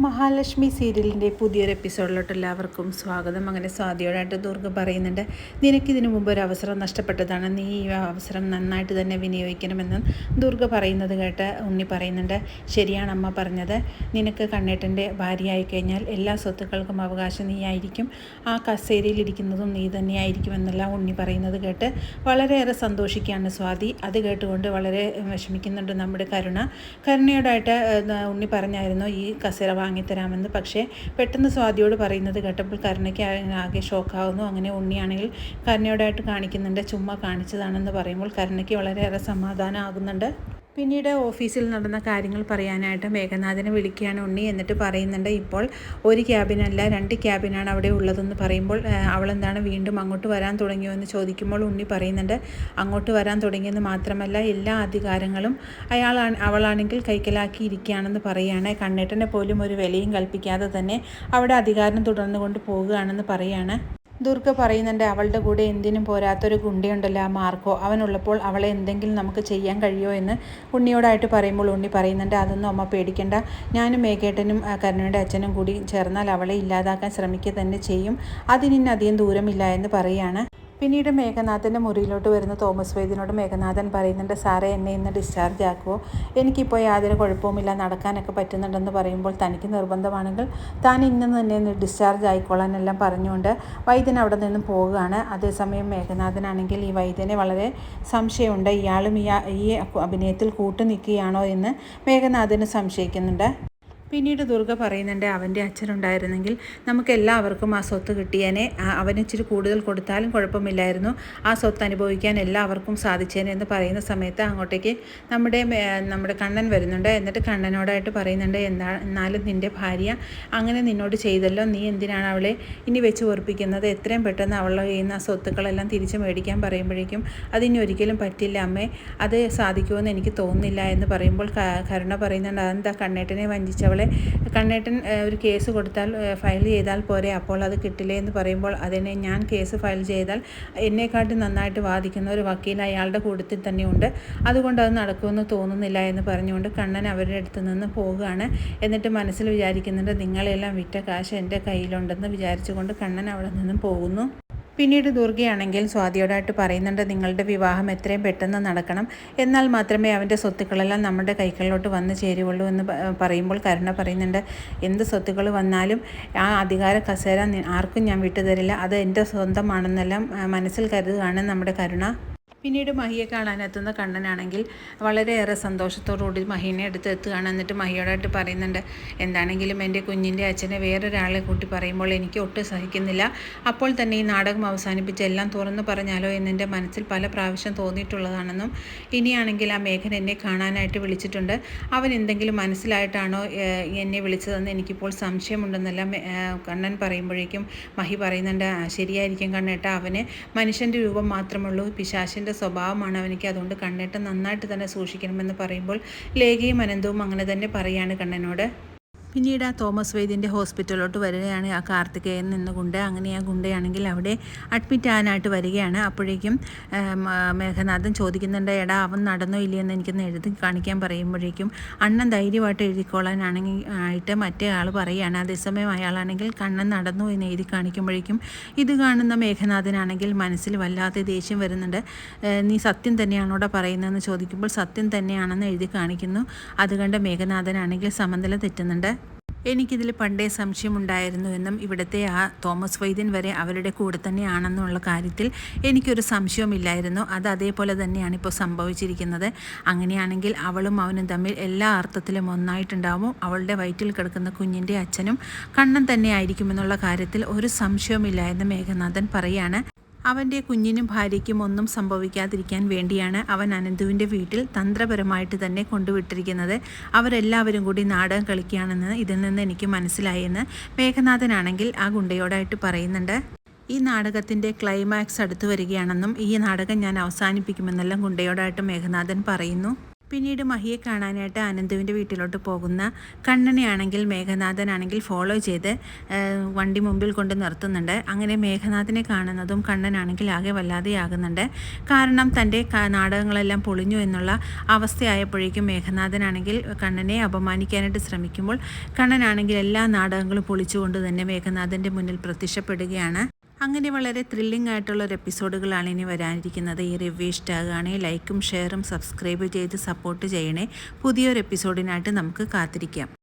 മഹാലക്ഷ്മി സീരിയലിൻ്റെ പുതിയൊരു എപ്പിസോഡിലോട്ട് എല്ലാവർക്കും സ്വാഗതം. അങ്ങനെ സ്വാതിയോടായിട്ട് ദുർഗ പറയുന്നുണ്ട്, നിനക്കിതിനു മുമ്പ് ഒരു അവസരം നഷ്ടപ്പെട്ടതാണ്, നീ ഈ അവസരം നന്നായിട്ട് തന്നെ വിനിയോഗിക്കണമെന്ന് ദുർഗ പറയുന്നത് കേട്ട് ഉണ്ണി പറയുന്നുണ്ട്, ശരിയാണ് അമ്മ പറഞ്ഞത്, നിനക്ക് കണ്ണേട്ടൻ്റെ ഭാര്യയായി കഴിഞ്ഞാൽ എല്ലാ സ്വത്തുക്കൾക്കും അവകാശം നീ ആയിരിക്കും, ആ കസേരയിലിരിക്കുന്നതും നീ തന്നെയായിരിക്കും എന്നെല്ലാം ഉണ്ണി പറയുന്നത് കേട്ട് വളരെയേറെ സന്തോഷിക്കുകയാണ് സ്വാതി. അത് കേട്ടുകൊണ്ട് വളരെ വിഷമിക്കുന്നുണ്ട് നമ്മുടെ കരുണയോടായിട്ട് ഉണ്ണി പറഞ്ഞായിരുന്നു ഈ കസേര വാങ്ങിത്തരാമെന്ന്. പക്ഷേ പെട്ടെന്ന് സ്വാതിയോട് പറയുന്നത് കേട്ടപ്പോൾ കരുണയ്ക്ക് ആകെ ഷോക്കാവുന്നു. അങ്ങനെ ഉണ്ണിയാണെങ്കിൽ കരുണയോടായിട്ട് കാണിക്കുന്നുണ്ട്, ചുമ്മാ കാണിച്ചതാണെന്ന് പറയുമ്പോൾ കരുണയ്ക്ക് വളരെയേറെ സമാധാനം ആകുന്നുണ്ട്. പിന്നീട് ഓഫീസിൽ നടന്ന കാര്യങ്ങൾ പറയാനായിട്ട് മേഘനാഥനെ വിളിക്കുകയാണ് ഉണ്ണി. എന്നിട്ട് പറയുന്നുണ്ട്, ഇപ്പോൾ ഒരു ക്യാബിനല്ല 2 ക്യാബിനാണ് അവിടെ ഉള്ളതെന്ന് പറയുമ്പോൾ അവളെന്താണ് വീണ്ടും അങ്ങോട്ട് വരാൻ തുടങ്ങിയോ എന്ന് ചോദിക്കുമ്പോൾ ഉണ്ണി പറയുന്നുണ്ട്, അങ്ങോട്ട് വരാൻ തുടങ്ങിയെന്ന് മാത്രമല്ല എല്ലാ അധികാരങ്ങളും അവളാണെങ്കിൽ കൈക്കലാക്കി ഇരിക്കുകയാണെന്ന് പറയുകയാണ്. കണ്ണേട്ടനെ പോലും ഒരു വിലയും കൽപ്പിക്കാതെ തന്നെ അവിടെ അധികാരം തുടർന്നുകൊണ്ട് പോവുകയാണെന്ന് പറയുകയാണ്. ദുർഗ പറയുന്നുണ്ട്, അവളുടെ കൂടെ എന്തിനും പോരാത്തൊരു ഗുണ്ടയുണ്ടല്ലോ ആ മാർക്കോ, അവനുള്ളപ്പോൾ അവളെ എന്തെങ്കിലും നമുക്ക് ചെയ്യാൻ കഴിയുമോ എന്ന് ഉണ്ണിയോടായിട്ട് പറയുമ്പോൾ ഉണ്ണി പറയുന്നുണ്ട്, അതൊന്നും അമ്മ പേടിക്കേണ്ട, ഞാനും മേഘേട്ടനും കരുണയുടെ അച്ഛനും കൂടി ചേർന്നാൽ അവളെ ഇല്ലാതാക്കാൻ ശ്രമിക്കുക തന്നെ ചെയ്യും, അതിന് അധികം ദൂരമില്ല എന്ന് പറയുകയാണ്. പിന്നീട് മേഘനാഥൻ്റെ മുറിയിലോട്ട് വരുന്ന തോമസ് വൈദ്യനോട് മേഘനാഥൻ പറയുന്നുണ്ട്, സാറേ എന്നെ ഇന്ന് ഡിസ്ചാർജ് ആക്കുമോ, എനിക്കിപ്പോൾ യാതൊരു കുഴപ്പവുമില്ല, നടക്കാനൊക്കെ പറ്റുന്നുണ്ടെന്ന് പറയുമ്പോൾ തനിക്ക് നിർബന്ധമാണെങ്കിൽ താൻ ഇന്ന് തന്നെ ഡിസ്ചാർജ് ആയിക്കോളാനെല്ലാം പറഞ്ഞുകൊണ്ട് വൈദ്യൻ അവിടെ നിന്നും പോവുകയാണ്. അതേസമയം മേഘനാഥനാണെങ്കിൽ ഈ വൈദ്യനെ വളരെ സംശയമുണ്ട്, ഇയാളും ഈ അഭിനയത്തിൽ കൂട്ടു നിൽക്കുകയാണോ എന്ന് മേഘനാഥന് സംശയിക്കുന്നുണ്ട്. പിന്നീട് ദുർഗ പറയുന്നുണ്ട്, അവൻ്റെ അച്ഛനുണ്ടായിരുന്നെങ്കിൽ നമുക്ക് എല്ലാവർക്കും ആ സ്വത്ത് കിട്ടിയേനെ, അവന് ഇച്ചിരി കൂടുതൽ കൊടുത്താലും കുഴപ്പമില്ലായിരുന്നു, ആ സ്വത്ത് അനുഭവിക്കാൻ എല്ലാവർക്കും സാധിച്ചേനെ എന്ന് പറയുന്ന സമയത്ത് അങ്ങോട്ടേക്ക് നമ്മുടെ കണ്ണൻ വരുന്നുണ്ട്. എന്നിട്ട് കണ്ണനോടായിട്ട് പറയുന്നുണ്ട്, എന്നാലും നിൻ്റെ ഭാര്യ അങ്ങനെ നിന്നോട് ചെയ്തല്ലോ, നീ എന്തിനാണ് അവളെ ഇനി വെച്ച് ഓർപ്പിക്കുന്നത്, എത്രയും പെട്ടെന്ന് അവളുടെ കയ്യിൽ നിന്ന് ആ സ്വത്തുക്കളെല്ലാം തിരിച്ച് മേടിക്കാൻ പറയുമ്പോഴേക്കും അതിനി ഒരിക്കലും പറ്റില്ല അമ്മേ, അത് സാധിക്കുമെന്ന് എനിക്ക് തോന്നുന്നില്ല എന്ന് പറയുമ്പോൾ കരുണ പറയുന്നുണ്ട്, അതെന്താ കണ്ണേട്ടനെ വഞ്ചിച്ചവൾ, കണ്ണേട്ടൻ ഒരു കേസ് കൊടുത്താൽ ഫയൽ ചെയ്താൽ പോരെ, അപ്പോൾ അത് കിട്ടില്ലേ എന്ന് പറയുമ്പോൾ അതിനെ ഞാൻ കേസ് ഫയൽ ചെയ്താൽ എന്നെക്കാട്ടി നന്നായിട്ട് വാദിക്കുന്ന ഒരു വക്കീൽ അയാളുടെ കൂട്ടത്തിൽ തന്നെയുണ്ട്, അതുകൊണ്ട് അത് നടക്കുമെന്ന് തോന്നുന്നില്ല എന്ന് പറഞ്ഞുകൊണ്ട് കണ്ണൻ അവരുടെ അടുത്ത് നിന്ന് പോവുകയാണ്. എന്നിട്ട് മനസ്സിൽ വിചാരിക്കുന്നുണ്ട്, നിങ്ങളെല്ലാം വിറ്റ കാശ് എൻ്റെ കയ്യിലുണ്ടെന്ന് വിചാരിച്ചുകൊണ്ട് കണ്ണൻ അവിടെ നിന്നും പോകുന്നു. പിന്നീട് ദുർഗയാണെങ്കിൽ സ്വാതിയോടായിട്ട് പറയുന്നുണ്ട്, നിങ്ങളുടെ വിവാഹം എത്രയും പെട്ടെന്ന് നടക്കണം, എന്നാൽ മാത്രമേ അവൻ്റെ സ്വത്തുക്കളെല്ലാം നമ്മുടെ കൈകളിലോട്ട് വന്ന് ചേരുവുള്ളൂ എന്ന് പറയുമ്പോൾ കരുണ പറയുന്നുണ്ട്, എന്ത് സ്വത്തുക്കൾ വന്നാലും ആ അധികാര കസേര ആർക്കും ഞാൻ വിട്ടുതരില്ല, അത് എൻ്റെ സ്വന്തമാണെന്നെല്ലാം മനസ്സിൽ കരുതുകയാണ് നമ്മുടെ കരുണ. പിന്നീട് മഹിയെ കാണാനെത്തുന്ന കണ്ണനാണെങ്കിൽ വളരെയേറെ സന്തോഷത്തോടുകൂടി മഹീനെ എത്തുകയാണ്. എന്നിട്ട് മഹിയോടായിട്ട് പറയുന്നുണ്ട്, എന്താണെങ്കിലും എൻ്റെ കുഞ്ഞിൻ്റെ അച്ഛനെ വേറൊരാളെ കൂട്ടി പറയുമ്പോൾ എനിക്ക് ഒട്ടും സഹിക്കുന്നില്ല, അപ്പോൾ തന്നെ ഈ നാടകം അവസാനിപ്പിച്ച് എല്ലാം തുറന്നു പറഞ്ഞാലോ എന്നെൻ്റെ മനസ്സിൽ പല പ്രാവശ്യം തോന്നിയിട്ടുള്ളതാണെന്നും, ഇനിയാണെങ്കിൽ ആ മേഘൻ എന്നെ കാണാനായിട്ട് വിളിച്ചിട്ടുണ്ട്, അവൻ എന്തെങ്കിലും മനസ്സിലായിട്ടാണോ എന്നെ വിളിച്ചതെന്ന് എനിക്കിപ്പോൾ സംശയമുണ്ടെന്നെല്ലാം കണ്ണൻ പറയുമ്പോഴേക്കും മഹി പറയുന്നുണ്ട്, ശരിയായിരിക്കും കണ്ണേട്ട, അവന് മനുഷ്യൻ്റെ രൂപം മാത്രമുള്ളൂ, പിശാചിൻ്റെ സ്വഭാവമാണ് അവനിക്ക്, അതുകൊണ്ട് കണ്ണേട്ടൻ നന്നായിട്ട് തന്നെ സൂക്ഷിക്കണമെന്ന് പറയുമ്പോൾ ലേഖയും അനന്തവും അങ്ങനെ തന്നെ പറയാണ് കണ്ണനോട്. പിന്നീട് ആ തോമസ് വൈദ്യൻ്റെ ഹോസ്പിറ്റലിലോട്ട് വരികയാണ് ആ കാർത്തികേയൻ നിന്നുകൊണ്ട്. അങ്ങനെ ആ ഗുണ്ടയാണെങ്കിൽ അവിടെ അഡ്മിറ്റ് ആകാനായിട്ട് വരികയാണ്. അപ്പോഴേക്കും മേഘനാഥൻ ചോദിക്കുന്നുണ്ട്, എടാ അവൻ നടന്നോ ഇല്ലയെന്ന് എനിക്കൊന്ന് എഴുതി കാണിക്കാൻ പറയുമ്പോഴേക്കും അണ്ണൻ ധൈര്യമായിട്ട് ആയിട്ട് മറ്റേ ആൾ പറയുകയാണ്. അതേസമയം അയാളാണെങ്കിൽ കണ്ണൻ നടന്നു എന്ന് എഴുതി കാണിക്കുമ്പോഴേക്കും ഇത് കാണുന്ന മേഘനാഥനാണെങ്കിൽ മനസ്സിൽ വല്ലാത്ത ദേഷ്യം വരുന്നുണ്ട്. നീ സത്യം തന്നെയാണോടെ പറയുന്നതെന്ന് ചോദിക്കുമ്പോൾ സത്യം തന്നെയാണെന്ന് എഴുതി കാണിക്കുന്നു. അത് കണ്ട് മേഘനാഥനാണെങ്കിൽ സമനില തെറ്റുന്നുണ്ട്. എനിക്കിതിൽ പണ്ടേ സംശയമുണ്ടായിരുന്നു എന്നും ഇവിടുത്തെ ആ തോമസ് വൈദ്യൻ വരെ അവരുടെ കൂടെ തന്നെയാണെന്നുള്ള കാര്യത്തിൽ എനിക്കൊരു സംശയവുമില്ലായിരുന്നു, അത് അതേപോലെ തന്നെയാണ് ഇപ്പോൾ സംഭവിച്ചിരിക്കുന്നത്. അങ്ങനെയാണെങ്കിൽ അവളും അവനും തമ്മിൽ എല്ലാ അർത്ഥത്തിലും ഒന്നായിട്ടുണ്ടാവും, അവളുടെ വയറ്റിൽ കിടക്കുന്ന കുഞ്ഞിൻ്റെ അച്ഛനും കണ്ണൻ തന്നെ ആയിരിക്കുമെന്നുള്ള കാര്യത്തിൽ ഒരു സംശയവുമില്ല എന്ന് മേഘനാഥൻ പറയുകയാണ്. അവൻ്റെ കുഞ്ഞിനും ഭാര്യയ്ക്കും ഒന്നും സംഭവിക്കാതിരിക്കാൻ വേണ്ടിയാണ് അവൻ അനന്തുവിൻ്റെ വീട്ടിൽ തന്ത്രപരമായിട്ട് തന്നെ കൊണ്ടുവിട്ടിരിക്കുന്നത്, അവരെല്ലാവരും കൂടി നാടകം കളിക്കുകയാണെന്ന് ഇതിൽ നിന്ന് എനിക്ക് മനസ്സിലായെന്ന് മേഘനാഥനാണെങ്കിൽ ആ ഗുണ്ടയോടായിട്ട് പറയുന്നുണ്ട്. ഈ നാടകത്തിൻ്റെ ക്ലൈമാക്സ് അടുത്തു വരികയാണെന്നും ഈ നാടകം ഞാൻ അവസാനിപ്പിക്കുമെന്നെല്ലാം ഗുണ്ടയോടായിട്ട് മേഘനാഥൻ പറയുന്നു. പിന്നീട് മഹിയെ കാണാനായിട്ട് അനന്തുവിൻ്റെ വീട്ടിലോട്ട് പോകുന്ന കണ്ണനെയാണെങ്കിൽ മേഘനാഥനാണെങ്കിൽ ഫോളോ ചെയ്ത് വണ്ടി മുമ്പിൽ കൊണ്ട് നിർത്തുന്നുണ്ട്. അങ്ങനെ മേഘനാഥനെ കാണുന്നതും കണ്ണനാണെങ്കിൽ ആകെ വല്ലാതെയാകുന്നുണ്ട്. കാരണം തൻ്റെ നാടകങ്ങളെല്ലാം പൊളിഞ്ഞു എന്നുള്ള അവസ്ഥയായപ്പോഴേക്കും മേഘനാഥനാണെങ്കിൽ കണ്ണനെ അപമാനിക്കാനായിട്ട് ശ്രമിക്കുമ്പോൾ കണ്ണനാണെങ്കിൽ എല്ലാ നാടകങ്ങളും പൊളിച്ചുകൊണ്ട് തന്നെ മേഘനാഥൻ്റെ മുന്നിൽ പ്രത്യക്ഷപ്പെടുകയാണ്. അങ്ങനെ വളരെ ത്രില്ലിംഗ് ആയിട്ടുള്ളൊരു എപ്പിസോഡുകളാണ് ഇനി വരാനിരിക്കുന്നത്. ഈ റിവ്യൂ ഇഷ്ടമാകുകയാണെങ്കിൽ ലൈക്കും ഷെയറും സബ്സ്ക്രൈബ് ചെയ്ത് സപ്പോർട്ട് ചെയ്യണേ. പുതിയൊരു എപ്പിസോഡിനായിട്ട് നമുക്ക് കാത്തിരിക്കാം.